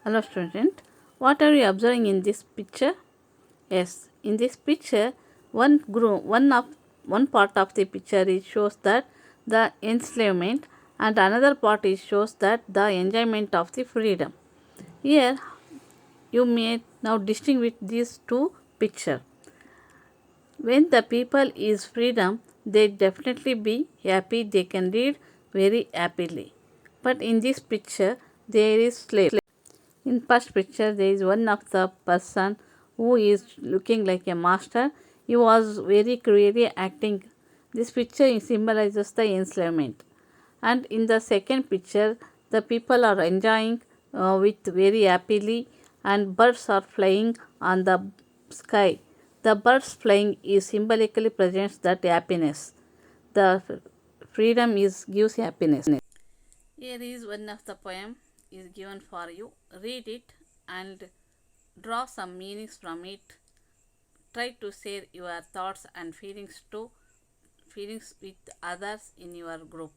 Hello student, what are you observing in this picture? Yes, in this picture, one part of the picture it shows that the enslavement, and another part it shows that the enjoyment of the freedom. Here, you may now distinguish these two pictures. When the people is freedom, they definitely be happy. They can read very happily. But in this picture, there is slave. In first picture, there is one of the person who is looking like a master. He was very clearly acting. This picture symbolizes the enslavement. And in the second picture, the people are enjoying with very happily, and birds are flying on the sky. The birds flying is symbolically presents that happiness. The freedom is gives happiness. Here is one of the poem is given for you. Read it and draw some meanings from it. Try to share your thoughts and feelings with others in your group.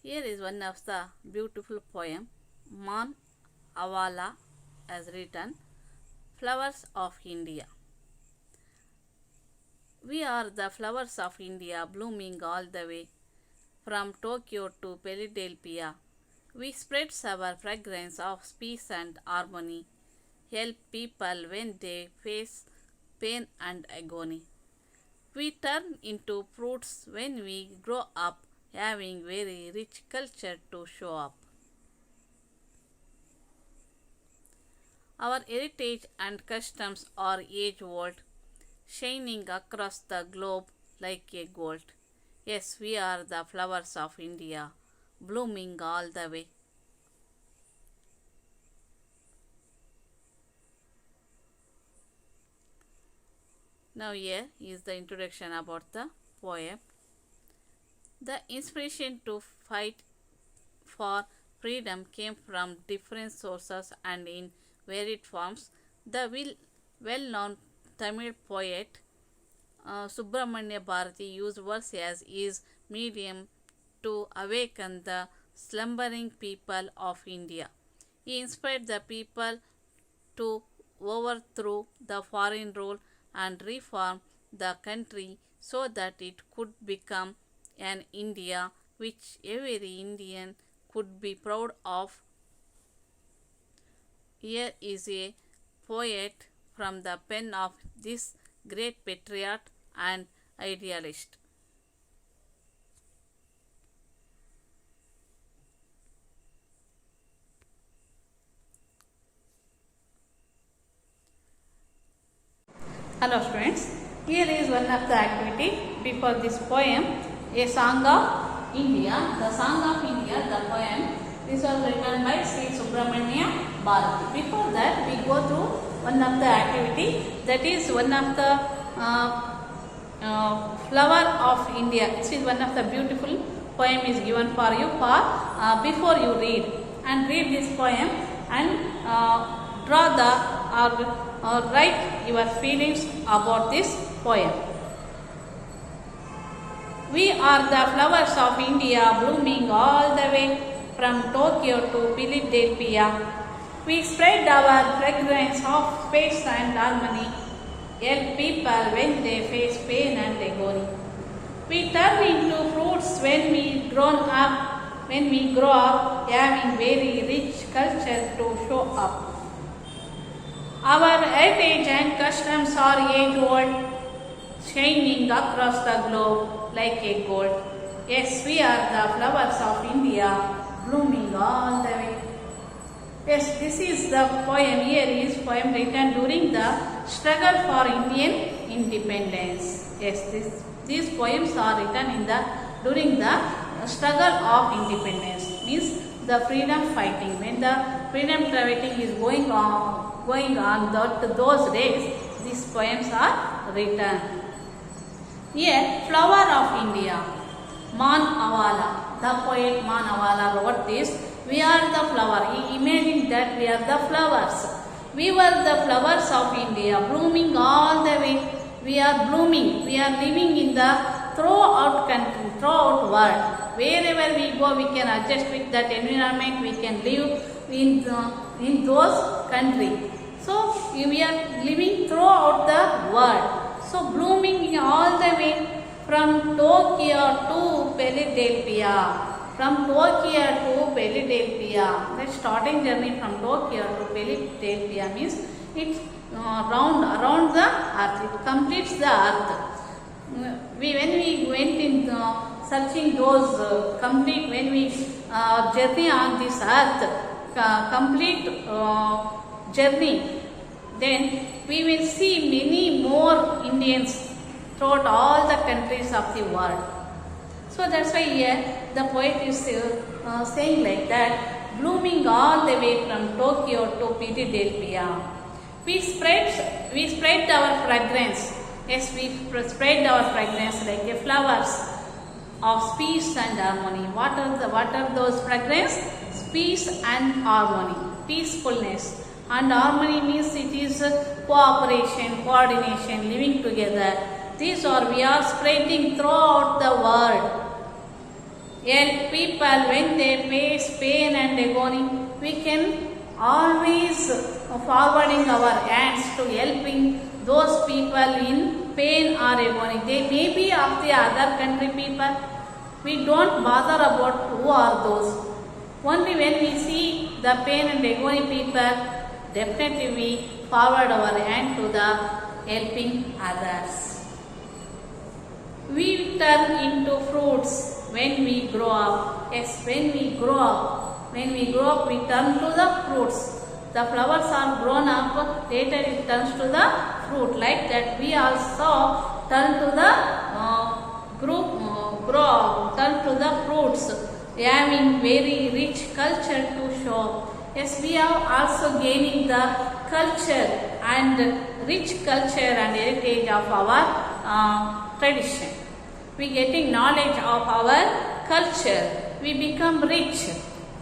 Here is one of the beautiful poem. Man Avala has written Flowers of India. We are the flowers of India, blooming all the way from Tokyo to Philadelphia. We spread our fragrance of peace and harmony, help people when they face pain and agony. We turn into fruits when we grow up, having very rich culture to show up. Our heritage and customs are age old, shining across the globe like a gold. Yes, we are the flowers of India, blooming all the way. Now here is the introduction about the poem. The inspiration to fight for freedom came from different sources and in varied forms. The well-known Tamil poet Subramanya Bharati used verse as his medium to awaken the slumbering people of India. He inspired the people to overthrow the foreign rule and reform the country so that it could become an India which every Indian could be proud of. Here is a poet from the pen of this great patriot and idealist. Hello students, here is one of the activity before this poem, a song of India. The song of India, the poem, this was written by Sri Subramanya Bharati. Before that, we go through one of the activity, that is one of the flower of India. This is one of the beautiful poem is given for you for before you read, and read this poem and draw the write your feelings about this poem. We are the flowers of India, blooming all the way from Tokyo to Philadelphia. We spread our fragrance of peace and harmony, help people when they face pain and agony. We turn into fruits when we grow up, having very rich culture to show up. Our heritage and customs are age old, shining across the globe like a gold. Yes, we are the flowers of India, blooming all the way. Yes, this is the poem. Here is poem written during the struggle for Indian independence. Yes, these poems are written during the struggle of independence. Means the freedom fighting. When the freedom fighting is going on those days, these poems are written. Here, flower of India, Man Avala. The poet Man Avala wrote this. We are the flower. He imagined that we are the flowers. We were the flowers of India, blooming all the way. We are blooming. We are living in the throughout country, throughout world. Wherever we go, we can adjust with that environment. We can live in those country. So we are living throughout the world. So blooming all the way from Tokyo to Philadelphia. From Tokyo to Philadelphia. The starting journey from Tokyo to Philadelphia means it's around the earth. It completes the earth. When we went in searching those when we journey on this earth, complete journey, then we will see many more Indians throughout all the countries of the world. So that's why here the poet is saying like that, blooming all the way from Tokyo to Philadelphia. We spread our fragrance. Yes, we spread our fragrance like the flowers of peace and harmony. What are those fragrance? Peace and harmony, peacefulness. And harmony means it is cooperation, coordination, living together. These we are spreading throughout the world. Help people when they face pain and agony. We can always forwarding our hands to helping those people in pain or agony. They may be of the other country people. We don't bother about who are those. Only when we see the pain and agony people, definitely we forward our hand to the helping others. We turn into fruits when we grow up. Yes, when we grow up, we turn to the fruits. The flowers are grown up, later it turns to the fruit. Like that, we also turn to the turn to the fruits, having very rich culture to show. Yes, we are also gaining the culture and rich culture and heritage of our tradition. We getting knowledge of our culture. We become rich.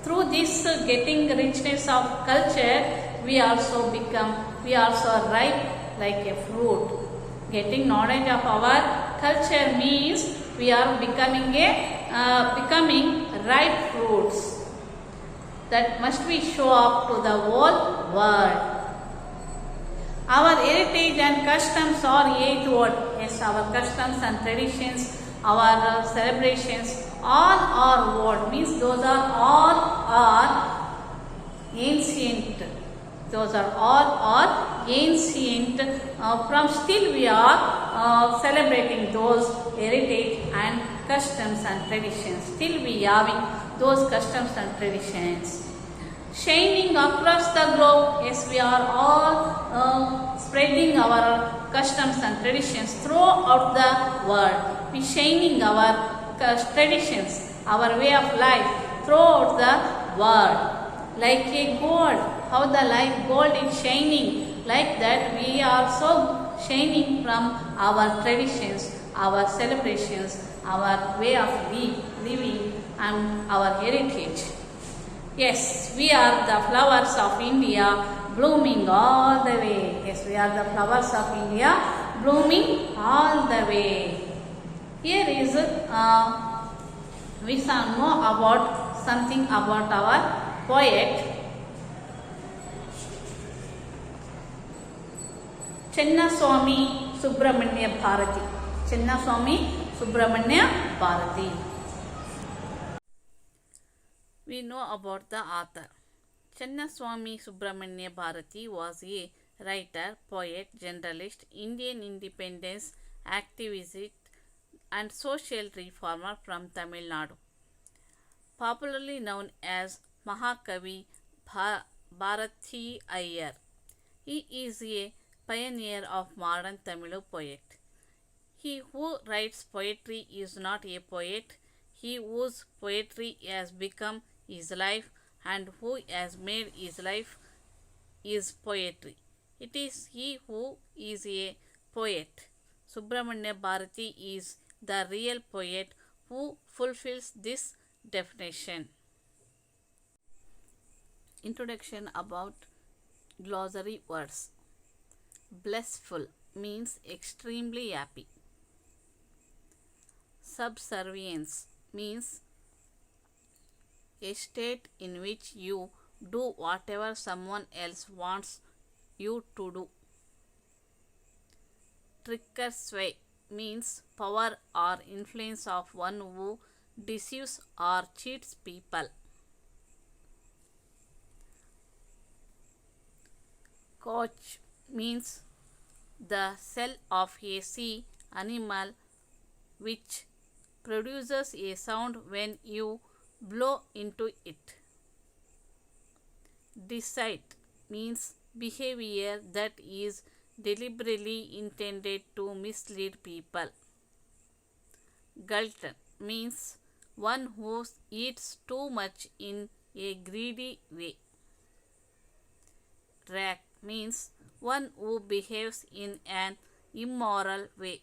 Through this getting richness of culture, we also ripe like a fruit. Getting knowledge of our culture means we are becoming ripe fruits that must be show up to the whole world. Our heritage and customs are age-old. Yes, our customs and traditions, our celebrations, all are old. Means those are all ancient. Those are all ancient. From still we are celebrating those heritage and customs and traditions. Still we are having those customs and traditions. Shining across the globe. Yes, we are all spreading our customs and traditions throughout the world. We shining our traditions, our way of life throughout the world. Like a gold, how the light gold is shining, like that we are so shining from our traditions, our celebrations, our way of living and our heritage. Yes, we are the flowers of India blooming all the way. Yes, we are the flowers of India blooming all the way. Here is we shall know about something about our poet Chennaswamy Subramanya Bharati. Chennaswamy Subramanya Bharati. We know about the author. Chennaswamy Subramanya Bharati was a writer, poet, journalist, Indian independence activist and social reformer from Tamil Nadu. Popularly known as Mahakavi Bharati Iyer. He is a pioneer of modern Tamil poet. He who writes poetry is not a poet. He whose poetry has become his life and who has made his life is poetry. It is he who is a poet. Subramanya Bharati is the real poet who fulfills this definition. Introduction about glossary words. Blissful means extremely happy. Subservience means a state in which you do whatever someone else wants you to do. Tricker sway means power or influence of one who deceives or cheats people. Coach means the cell of a sea animal which produces a sound when you blow into it. Deceit means behavior that is deliberately intended to mislead people. Glutton means one who eats too much in a greedy way. Rag means one who behaves in an immoral way.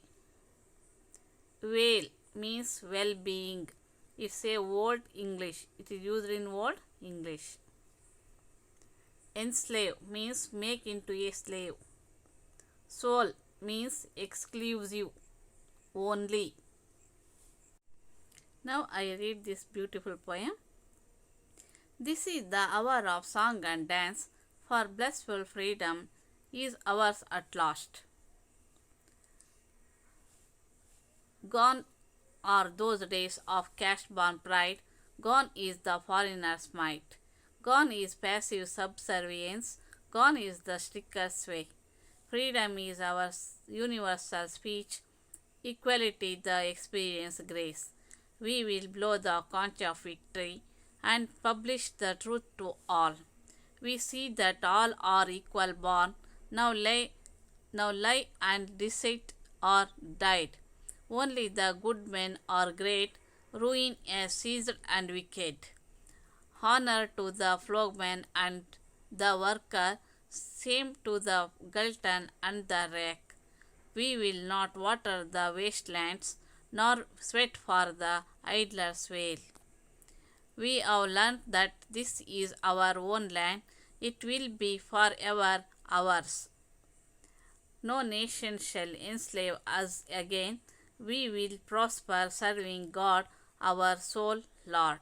Whale means well-being. It's a old English. It is used in old English. Enslave means make into a slave. Soul means exclusive, only. Now I read this beautiful poem. This is the hour of song and dance, for blissful freedom is ours at last. Gone are those days of caste-born pride, gone is the foreigner's might, gone is passive subservience, gone is the stricter sway. Freedom is our universal speech, equality the experience grace. We will blow the conch of victory and publish the truth to all. We see that all are equal born, now lie and deceit are died. Only the good men are great, ruin is seized and wicked. Honor to the flogman and the worker, shame to the glutton and the wreck. We will not water the wastelands, nor sweat for the idler's wail. We have learned that this is our own land, it will be forever ours. No nation shall enslave us again, we will prosper serving God, our sole Lord.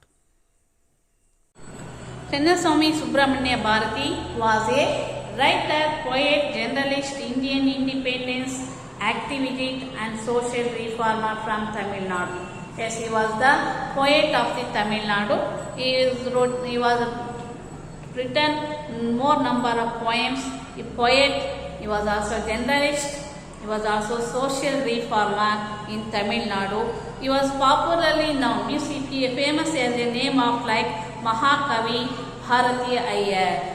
Chennaswamy Subramania Bharati was a writer, poet, journalist, Indian independence activist and social reformer from Tamil Nadu. Yes, he was the poet of the Tamil Nadu. He was written more number of poems. A poet, he was also a journalist, he was also social reformer in Tamil Nadu. He was popularly known, means he is famous as a name of like Mahakavi Bharati Iyer.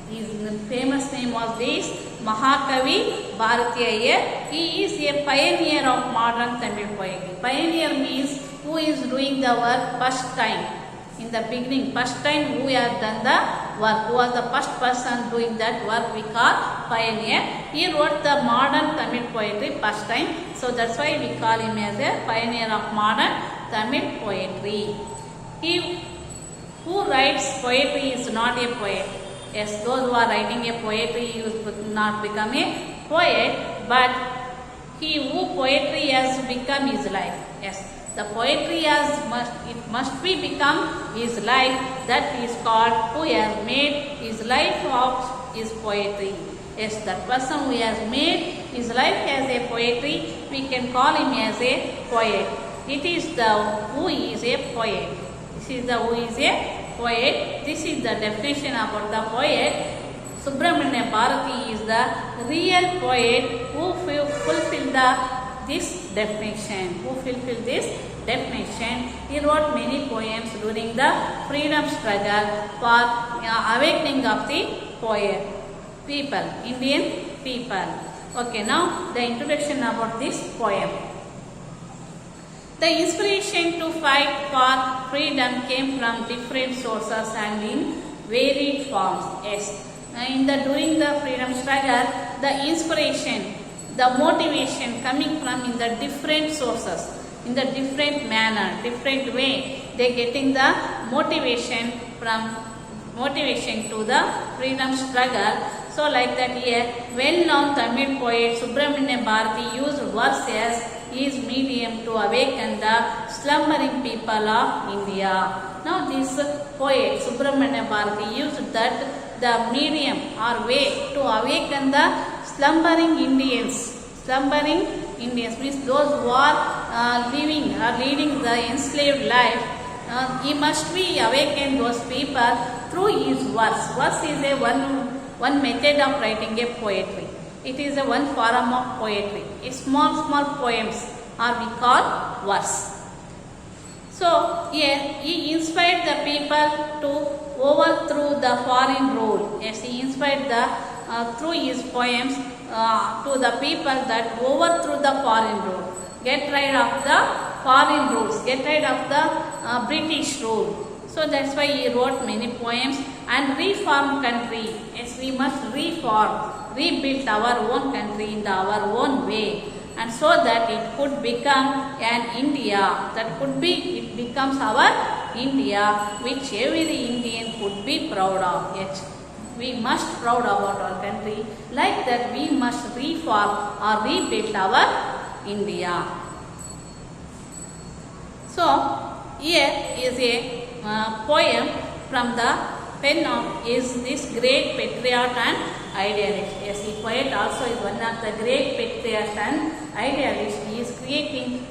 His famous name was this Mahakavi Bharati Iyer. He is a pioneer of modern Tamil poetry. Pioneer means who is doing the work first time. In the beginning, first time who has done the work, who was the first person doing that work, we call pioneer. He wrote the modern Tamil poetry first time, so that's why we call him as a pioneer of modern Tamil poetry. He who writes poetry is not a poet. Yes, those who are writing a poetry will not become a poet, but he who poetry has become his life. Yes. The poetry must be become his life. That is called who has made his life of his poetry. Yes, that person who has made his life as a poetry, we can call him as a poet. It is the who is a poet. This is the who is a poet. This is the definition about the poet. Subramania Bharati is the real poet who fulfilled this definition. He wrote many poems during the freedom struggle for awakening of the people, Indian people. Okay, now the introduction about this poem. The inspiration to fight for freedom came from different sources and in varied forms. Yes, during the freedom struggle, the inspiration, the motivation coming from in the different sources, in the different manner, different way, they getting the motivation to the freedom struggle. So like that here, well-known Tamil poet Subramania Bharati used verse as his medium to awaken the slumbering people of India. Now this poet Subramanya Bharati used that the medium or way to awaken the slumbering Indians. Slumbering Indians means those who are living or leading the enslaved life. He must be awaken those people through his verse. Verse is a one method of writing a poetry. It is a one form of poetry. A small poems are we call verse. So here he inspired the people to overthrow the foreign rule. Yes, he inspired the through his poems to the people that overthrew the foreign rule. Get rid of the foreign rules. Get rid of the British rule. So that's why he wrote many poems and reform country. Yes, we must rebuild our own country in our own way, and so that it could become an India. It becomes our India, which every Indian could be proud of. Yes, we must proud about our country. Like that, we must reform or rebuild our India. So here is a poem from the pen of this great patriot and idealist. Yes, the poet also is one of the great patriots and idealists. He is creating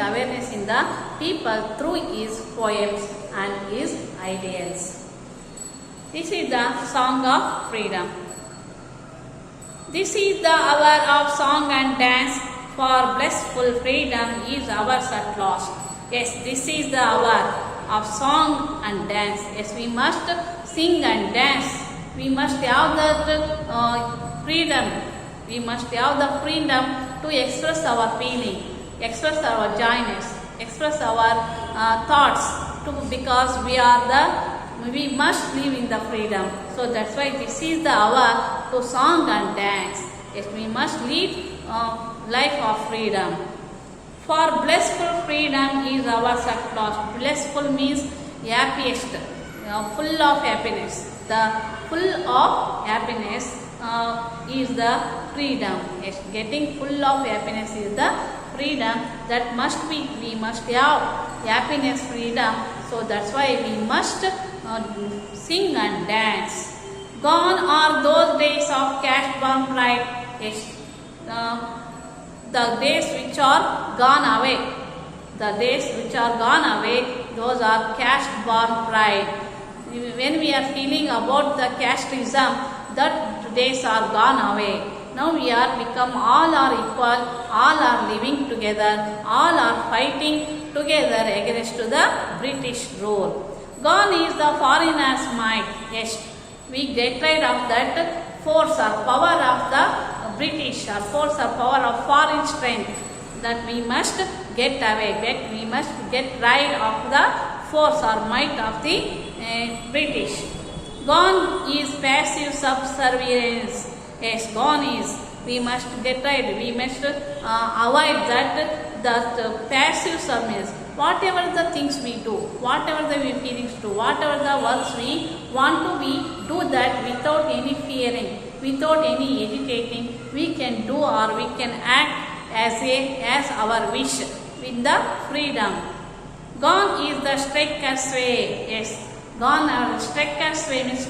awareness in the people through his poems and his ideals. This is the song of freedom. This is the hour of song and dance, for blissful freedom is ours at last. Yes, this is the hour of song and dance. Yes, we must sing and dance. We must have the freedom. We must have the freedom to express our feeling, express our joyness, express our thoughts. Because we must live in the freedom. So that's why this is the hour to song and dance. Yes, we must lead life of freedom. For blissful freedom is ours at last. Blissful means happiest, full of happiness. The full of happiness is the freedom. Yes, getting full of happiness is the freedom. That must be. We must have happiness, freedom. So that's why we must sing and dance. Gone are those days of caste-born pride. Yes. The days which are gone away. The days which are gone away, those are caste-born pride. When we are feeling about the casteism, that days are gone away. Now we are become all are equal, all are living together, all are fighting together against the British rule. Gone is the foreigner's might. Yes, we get rid of that force or power of the British or force or power of foreign strength, that we must get away. We must get rid of the force or might of the British. Gone is passive subservience. Yes, gone is. We must get rid. We must avoid that passive subservience. Whatever the things we do, whatever the feelings do, whatever the works we want to be, do that without any fearing, without any hesitating. We can do or we can act as our wish with the freedom. Gone is the strikers way. Yes, gone are strikers way means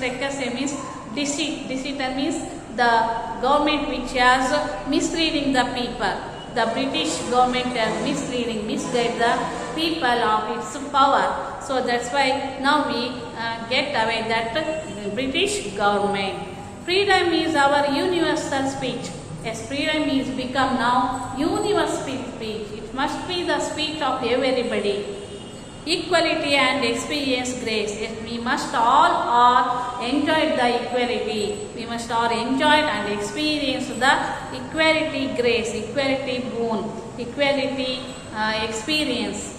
deceit. Deceit means the government which has misleading the people. The British government has misguide the people of its power. So that's why now we get away that British government. Freedom is our universal speech. Yes, freedom is become now universal speech. It must be the speech of everybody. Equality and experience grace. Yes, we must all enjoy the equality. We must all enjoy and experience the equality grace, equality boon, equality experience.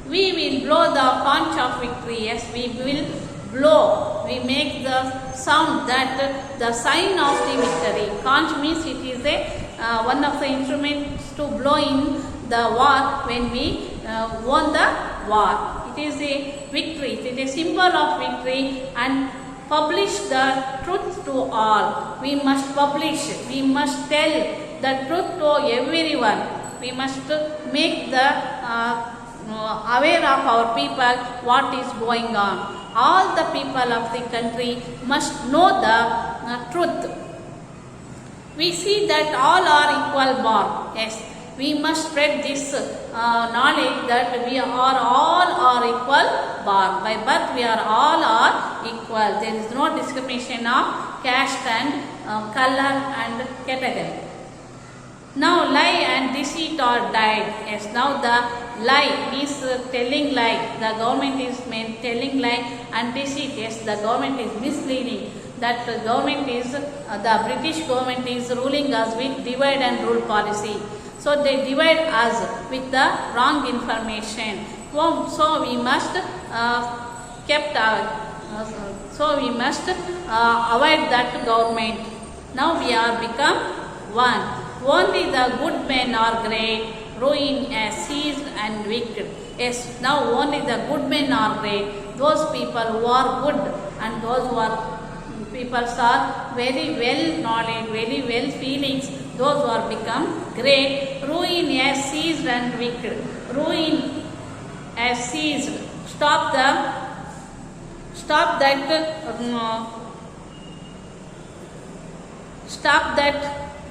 We will blow the conch of victory. Yes, we will blow. We make the sound that the sign of the victory. Conch means it is a one of the instruments to blow in the war when we won the war. It is a victory. It is a symbol of victory, and publish the truth to all. We must publish. We must tell the truth to everyone. We must make the aware of our people what is going on. All the people of the country must know the truth. We see that all are equal born. Yes, we must spread this knowledge that we are all are equal born. By birth we are all are equal. There is no discrimination of caste and color and category. Now lie and deceit are died. Yes, now the lie is telling lie. The government is telling lie, and deceit, yes, the government is misleading. That government is, the British government is ruling us with divide and rule policy. So they divide us with the wrong information. So we must avoid that government. Now we are become one. Only the good men are great, ruin is seized and wicked. Yes, now only the good men are great. Those people who are good and those who are people are very well knowledge, very well feelings, those who are become great. Ruin is seized and wicked. Ruin is seized. Stop that. Stop that.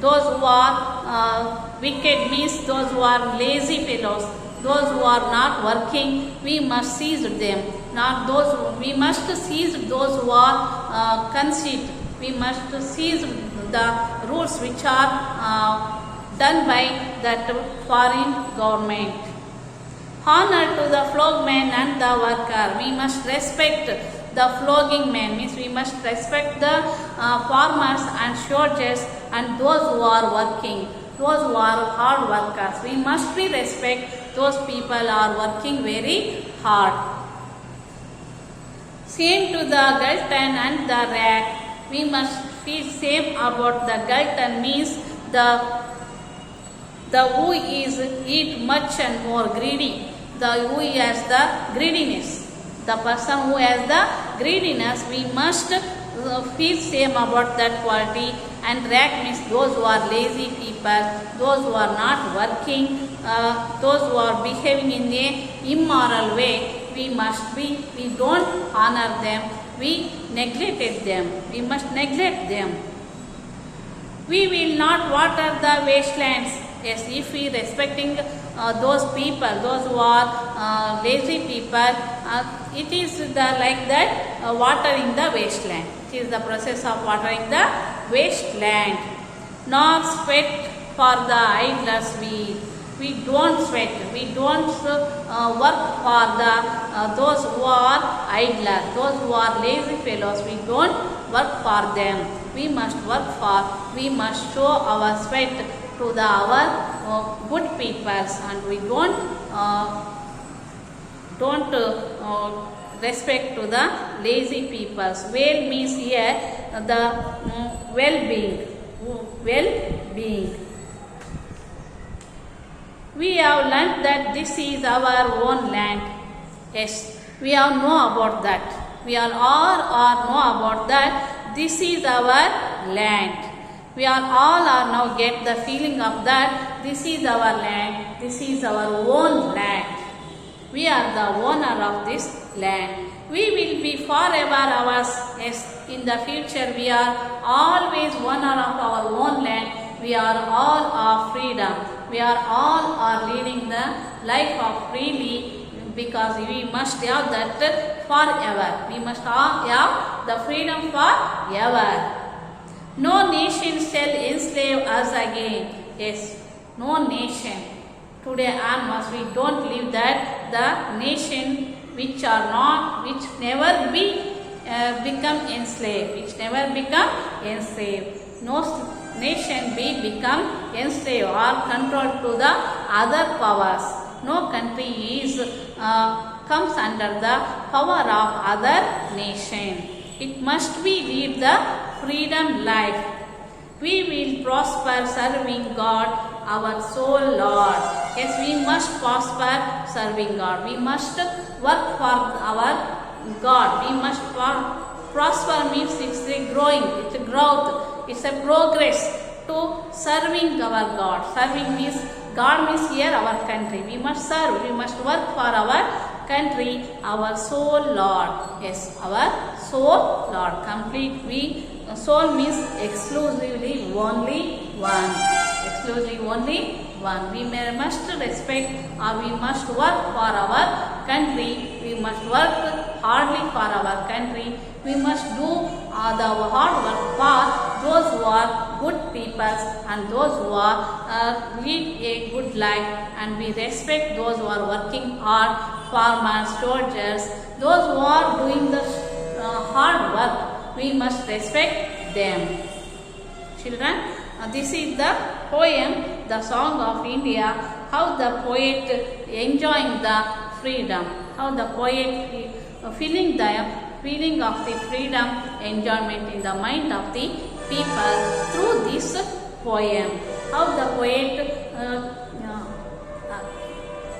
Those who are wicked means those who are lazy fellows, those who are not working, we must seize them. Not those we must seize those who are conceit. We must seize the rules which are done by that foreign government. Honor to the flogman and the worker. We must respect the flogging man, means we must respect the farmers and soldiers and those who are working, those who are hard workers. We must be respect those people are working very hard. Same to the glutton and the rat. We must be same about the glutton, means the who is eat much and more greedy, the who has the greediness. The person who has the greediness, we must feel same about that quality. And rat means those who are lazy people, those who are not working, those who are behaving in a immoral way. We don't honor them, we neglected them, we must neglect them. We will not water the wastelands. Yes, if we respecting those people, those who are lazy people, it is like that watering the wasteland. It is the process of watering the wasteland. Nor sweat for the idlers we don't sweat. We don't work for the those who are idler, those who are lazy fellows. We don't work for them. We must work for. We must show our sweat to our good peoples, and we don't respect to the lazy peoples. Well means here the well-being. We have learnt that this is our own land. Yes, we have know about that. We all know about that. This is our land. We are all are now get the feeling of that this is our land, this is our own land. We are the owner of this land. We will be forever ours. Yes, in the future we are always owner of our own land. We are all of freedom. We are all are leading the life of freely, because we must have that forever. We must have the freedom forever. No nation shall enslave us again. Yes, no nation. Today onwards we don't leave that the nation which never become enslaved, No nation become enslaved or controlled to the other powers. No country is comes under the power of other nation. It must be lead the freedom life. We will prosper serving God, our sole Lord. Yes, we must prosper serving God. We must work for our God. We must prosper means it's a growing, it's a growth, it's a progress to serving our God. Serving means God means here our country. We must serve, we must work for our country, our soul Lord. Yes, our soul Lord. Complete. Soul means exclusively only one. Exclusively only one. We must respect or we must work for our country. We must work hardly for our country. We must do the hard work for those who are good people and those who are lead a good life, and we respect those who are working hard, farmers, soldiers, those who are doing the hard work. We must respect them. Children, this is the poem, the Song of India, how the poet enjoying the freedom, how the poet feeling the feeling of the freedom, enjoyment in the mind of the people through this poem. How the poet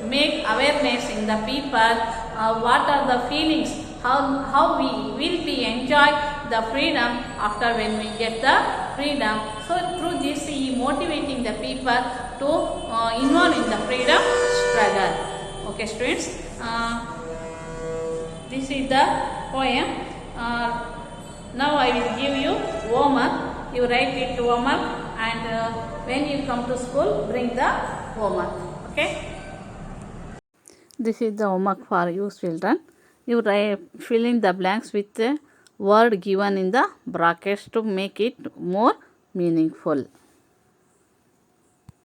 make awareness in the people, what are the feelings, how we will be enjoy the freedom after when we get the freedom. So through this he motivating the people to involve in the freedom struggle. Okay students, this is the poem. Now I will give you homework. You write it homework, and when you come to school, bring the homework. Okay. This is the homework for you children. You fill in the blanks with the word given in the brackets to make it more meaningful.